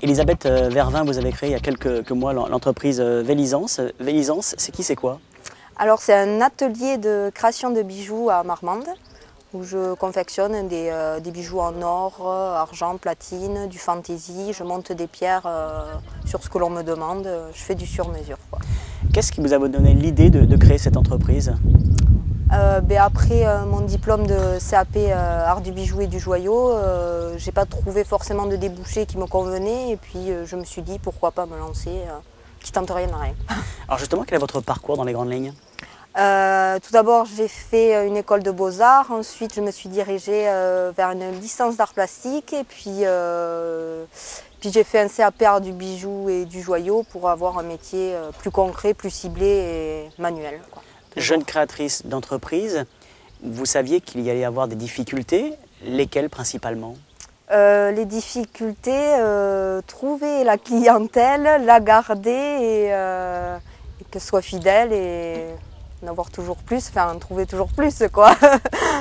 Elisabeth Vervin, vous avez créé il y a quelques mois l'entreprise Vélisance. Vélisance, c'est quoi? Alors c'est un atelier de création de bijoux à Marmande où je confectionne des bijoux en or, argent, platine, du fantaisie. Je monte des pierres sur ce que l'on me demande. Je fais du sur-mesure. Qu'est-ce qui vous a donné l'idée de créer cette entreprise? Après mon diplôme de CAP Art du bijou et du joyau, j'ai pas trouvé forcément de débouché qui me convenait et puis je me suis dit pourquoi pas me lancer, qui tente rien à rien. Alors justement, quel est votre parcours dans les grandes lignes? Tout d'abord j'ai fait une école de beaux-arts, ensuite je me suis dirigée vers une licence d'art plastique et puis j'ai fait un CAP Art du bijou et du joyau pour avoir un métier plus concret, plus ciblé et manuel. Jeune créatrice d'entreprise, vous saviez qu'il y allait y avoir des difficultés, lesquelles principalement? Les difficultés, trouver la clientèle, la garder et qu'elle soit fidèle et en avoir toujours plus, enfin en trouver toujours plus quoi.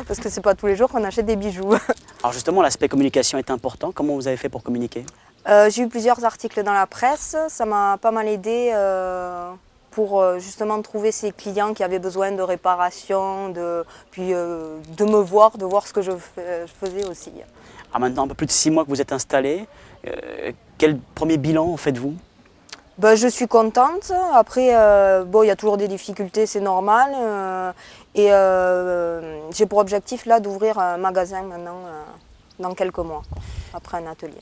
Parce que c'est pas tous les jours qu'on achète des bijoux. Alors justement, l'aspect communication est important. Comment vous avez fait pour communiquer? J'ai eu plusieurs articles dans la presse, ça m'a pas mal aidé pour justement trouver ces clients qui avaient besoin de réparation, puis de me voir, de voir ce que je faisais aussi. Alors maintenant, un peu plus de 6 mois que vous êtes installée, quel premier bilan faites-vous? Je suis contente. Après, il y a toujours des difficultés, c'est normal. J'ai pour objectif là d'ouvrir un magasin maintenant dans quelques mois, après un atelier.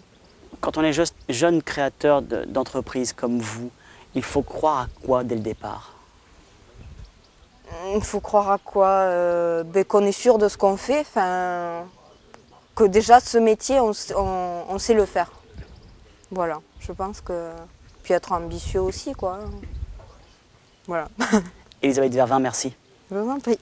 Quand on est jeune créateur d'entreprise comme vous, il faut croire à quoi dès le départ? Il faut croire à quoi? Qu'on est sûr de ce qu'on fait, que déjà ce métier, on sait le faire. Voilà, je pense que... Puis être ambitieux aussi, quoi. Voilà. Elisabeth Vervin, merci. Je vous en prie.